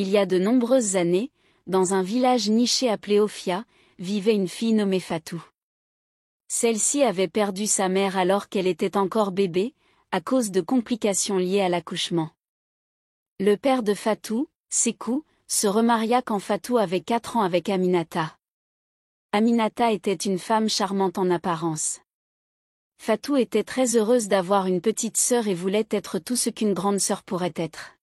Il y a de nombreuses années, dans un village niché appelé Ophia, vivait une fille nommée Fatou. Celle-ci avait perdu sa mère alors qu'elle était encore bébé, à cause de complications liées à l'accouchement. Le père de Fatou, Sékou, se remaria quand Fatou avait 4 ans avec Aminata. Aminata était une femme charmante en apparence. Fatou était très heureuse d'avoir une petite sœur et voulait être tout ce qu'une grande sœur pourrait être.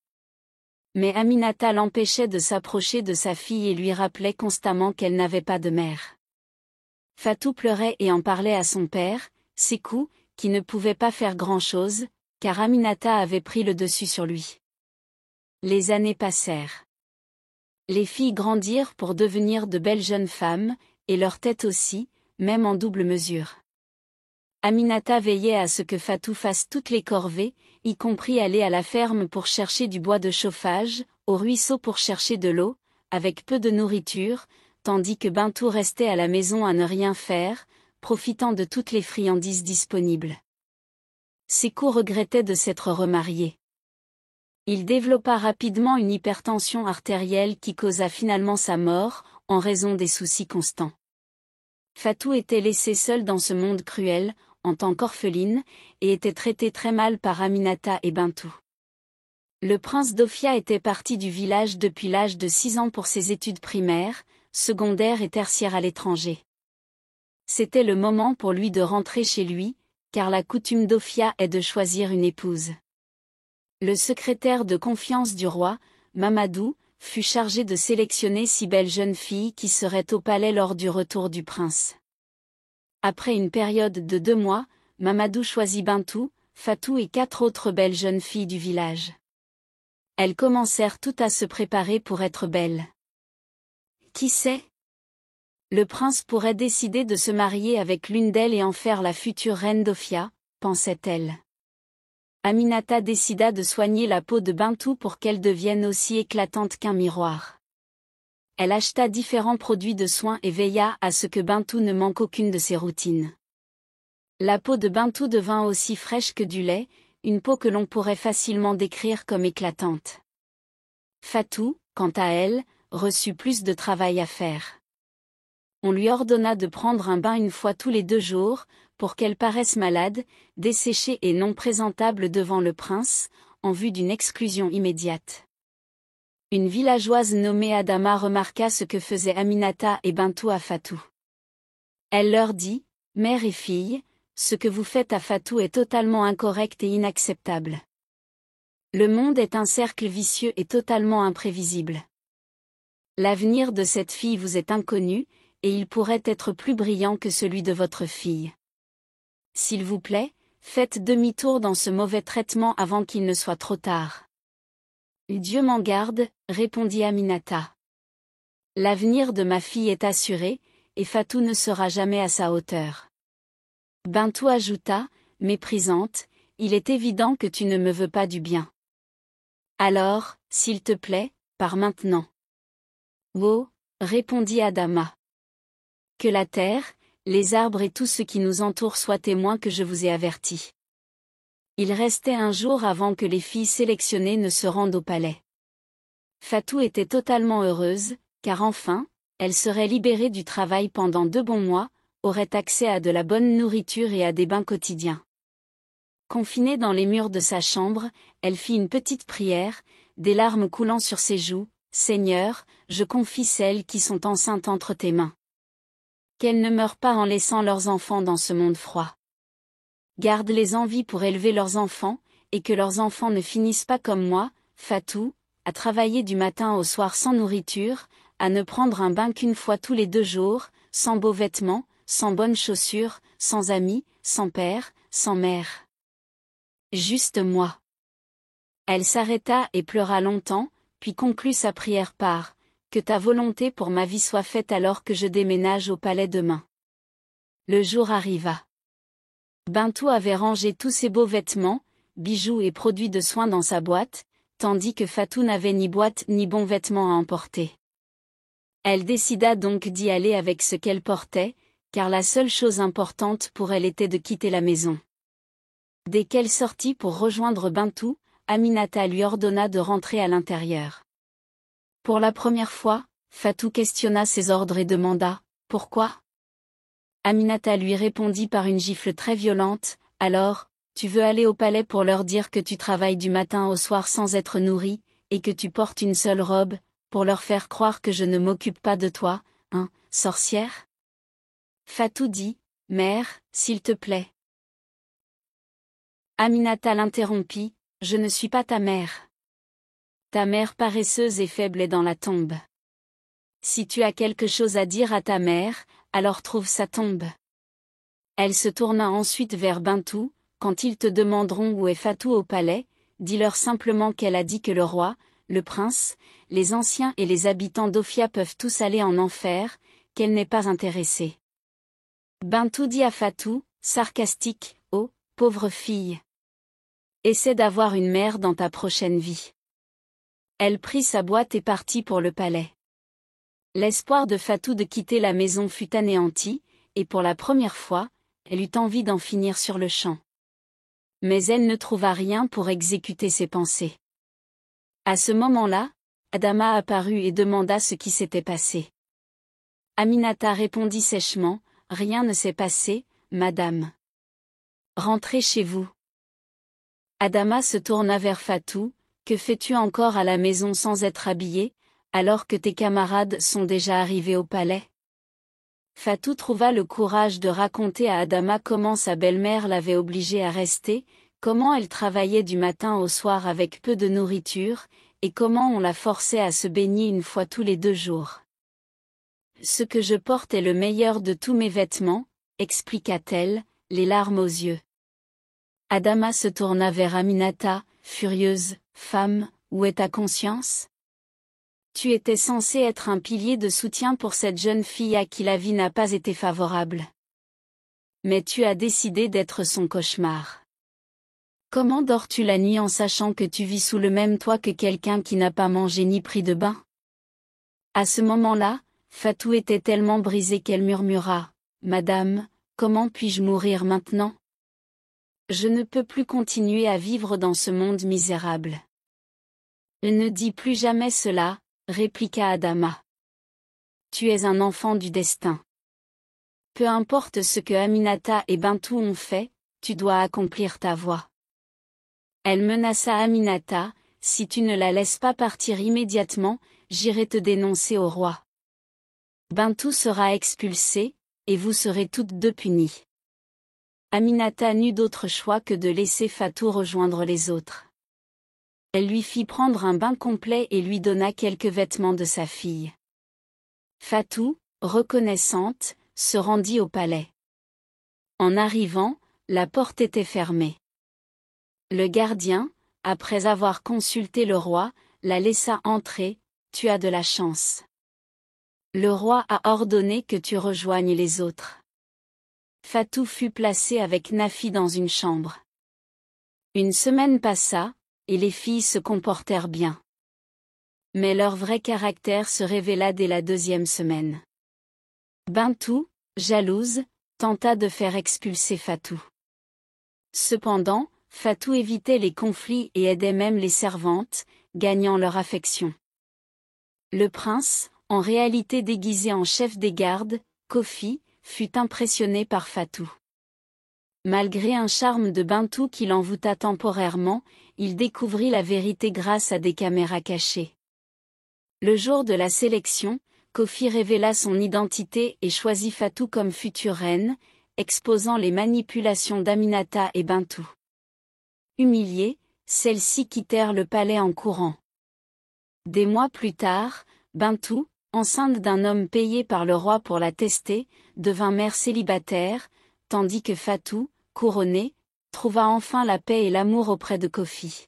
Mais Aminata l'empêchait de s'approcher de sa fille et lui rappelait constamment qu'elle n'avait pas de mère. Fatou pleurait et en parlait à son père, Sékou, qui ne pouvait pas faire grand-chose, car Aminata avait pris le dessus sur lui. Les années passèrent. Les filles grandirent pour devenir de belles jeunes femmes, et leur tête aussi, même en double mesure. Aminata veillait à ce que Fatou fasse toutes les corvées, y compris aller à la ferme pour chercher du bois de chauffage, au ruisseau pour chercher de l'eau, avec peu de nourriture, tandis que Bintou restait à la maison à ne rien faire, profitant de toutes les friandises disponibles. Sékou regrettait de s'être remarié. Il développa rapidement une hypertension artérielle qui causa finalement sa mort, en raison des soucis constants. Fatou était laissée seule dans ce monde cruel, en tant qu'orpheline, et était traitée très mal par Aminata et Bintou. Le prince d'Ophia était parti du village depuis l'âge de 6 ans pour ses études primaires, secondaires et tertiaires à l'étranger. C'était le moment pour lui de rentrer chez lui, car la coutume d'Ophia est de choisir une épouse. Le secrétaire de confiance du roi, Mamadou, fut chargé de sélectionner 6 belles jeunes filles qui seraient au palais lors du retour du prince. Après une période de 2 mois, Mamadou choisit Bintou, Fatou et 4 autres belles jeunes filles du village. Elles commencèrent toutes à se préparer pour être belles. Qui sait? Le prince pourrait décider de se marier avec l'une d'elles et en faire la future reine d'Ophia, pensait-elle. Aminata décida de soigner la peau de Bintou pour qu'elle devienne aussi éclatante qu'un miroir. Elle acheta différents produits de soins et veilla à ce que Bintou ne manque aucune de ses routines. La peau de Bintou devint aussi fraîche que du lait, une peau que l'on pourrait facilement décrire comme éclatante. Fatou, quant à elle, reçut plus de travail à faire. On lui ordonna de prendre un bain une fois tous les 2 jours, pour qu'elle paraisse malade, desséchée et non présentable devant le prince, en vue d'une exclusion immédiate. Une villageoise nommée Adama remarqua ce que faisaient Aminata et Bintou à Fatou. Elle leur dit, « Mère et fille, ce que vous faites à Fatou est totalement incorrect et inacceptable. Le monde est un cercle vicieux et totalement imprévisible. L'avenir de cette fille vous est inconnu, et il pourrait être plus brillant que celui de votre fille. S'il vous plaît, faites demi-tour dans ce mauvais traitement avant qu'il ne soit trop tard. » Dieu m'en garde, répondit Aminata. L'avenir de ma fille est assuré, et Fatou ne sera jamais à sa hauteur. Bintou ajouta, méprisante, il est évident que tu ne me veux pas du bien. Alors, s'il te plaît, pars maintenant. Oh, répondit Adama. Que la terre, les arbres et tout ce qui nous entoure soient témoins que je vous ai averti. Il restait un jour avant que les filles sélectionnées ne se rendent au palais. Fatou était totalement heureuse, car enfin, elle serait libérée du travail pendant 2 bons mois, aurait accès à de la bonne nourriture et à des bains quotidiens. Confinée dans les murs de sa chambre, elle fit une petite prière, des larmes coulant sur ses joues. « Seigneur, je confie celles qui sont enceintes entre tes mains. Qu'elles ne meurent pas en laissant leurs enfants dans ce monde froid. Garde-les en vie pour élever leurs enfants, et que leurs enfants ne finissent pas comme moi, Fatou, à travailler du matin au soir sans nourriture, à ne prendre un bain qu'une fois tous les 2 jours, sans beaux vêtements, sans bonnes chaussures, sans amis, sans père, sans mère. Juste moi. » Elle s'arrêta et pleura longtemps, puis conclut sa prière par « Que ta volonté pour ma vie soit faite alors que je déménage au palais demain. » Le jour arriva. Bintou avait rangé tous ses beaux vêtements, bijoux et produits de soins dans sa boîte, tandis que Fatou n'avait ni boîte ni bons vêtements à emporter. Elle décida donc d'y aller avec ce qu'elle portait, car la seule chose importante pour elle était de quitter la maison. Dès qu'elle sortit pour rejoindre Bintou, Aminata lui ordonna de rentrer à l'intérieur. Pour la première fois, Fatou questionna ses ordres et demanda « Pourquoi ?» Aminata lui répondit par une gifle très violente « Alors, tu veux aller au palais pour leur dire que tu travailles du matin au soir sans être nourrie, et que tu portes une seule robe, pour leur faire croire que je ne m'occupe pas de toi, hein, sorcière ?» Fatou dit « Mère, s'il te plaît. » Aminata l'interrompit « Je ne suis pas ta mère. Ta mère paresseuse et faible est dans la tombe. Si tu as quelque chose à dire à ta mère, alors trouve sa tombe. » Elle se tourna ensuite vers Bintou. « Quand ils te demanderont où est Fatou au palais, dis-leur simplement qu'elle a dit que le roi, le prince, les anciens et les habitants d'Ophia peuvent tous aller en enfer, qu'elle n'est pas intéressée. » Bintou dit à Fatou, sarcastique, « Oh, pauvre fille. Essaie d'avoir une mère dans ta prochaine vie. » Elle prit sa boîte et partit pour le palais. L'espoir de Fatou de quitter la maison fut anéanti, et pour la première fois, elle eut envie d'en finir sur le champ. Mais elle ne trouva rien pour exécuter ses pensées. À ce moment-là, Adama apparut et demanda ce qui s'était passé. Aminata répondit sèchement, « Rien ne s'est passé, madame. Rentrez chez vous. » Adama se tourna vers Fatou, « Que fais-tu encore à la maison sans être habillée, alors que tes camarades sont déjà arrivés au palais ?» Fatou trouva le courage de raconter à Adama comment sa belle-mère l'avait obligée à rester, comment elle travaillait du matin au soir avec peu de nourriture, et comment on la forçait à se baigner une fois tous les 2 jours. « Ce que je porte est le meilleur de tous mes vêtements, » expliqua-t-elle, les larmes aux yeux. Adama se tourna vers Aminata, furieuse, « Femme, où est ta conscience ? Tu étais censée être un pilier de soutien pour cette jeune fille à qui la vie n'a pas été favorable. Mais tu as décidé d'être son cauchemar. Comment dors-tu la nuit en sachant que tu vis sous le même toit que quelqu'un qui n'a pas mangé ni pris de bain ?» À ce moment-là, Fatou était tellement brisée qu'elle murmura, « Madame, comment puis-je mourir maintenant ? Je ne peux plus continuer à vivre dans ce monde misérable. » « Ne dis plus jamais cela, » répliqua Adama. « Tu es un enfant du destin. Peu importe ce que Aminata et Bintou ont fait, tu dois accomplir ta voie. » Elle menaça Aminata, « Si tu ne la laisses pas partir immédiatement, j'irai te dénoncer au roi. Bintou sera expulsé, et vous serez toutes 2 punies. » Aminata n'eut d'autre choix que de laisser Fatou rejoindre les autres. Elle lui fit prendre un bain complet et lui donna quelques vêtements de sa fille. Fatou, reconnaissante, se rendit au palais. En arrivant, la porte était fermée. Le gardien, après avoir consulté le roi, la laissa entrer. « Tu as de la chance. Le roi a ordonné que tu rejoignes les autres. » Fatou fut placée avec Nafi dans une chambre. Une semaine passa, et les filles se comportèrent bien. Mais leur vrai caractère se révéla dès la 2e semaine. Bintou, jalouse, tenta de faire expulser Fatou. Cependant, Fatou évitait les conflits et aidait même les servantes, gagnant leur affection. Le prince, en réalité déguisé en chef des gardes, Kofi, fut impressionné par Fatou. Malgré un charme de Bintou qui l'envoûta temporairement, il découvrit la vérité grâce à des caméras cachées. Le jour de la sélection, Kofi révéla son identité et choisit Fatou comme future reine, exposant les manipulations d'Aminata et Bintou. Humiliées, celles-ci quittèrent le palais en courant. Des mois plus tard, Bintou, enceinte d'un homme payé par le roi pour la tester, devint mère célibataire, tandis que Fatou, couronnée, trouva enfin la paix et l'amour auprès de Kofi.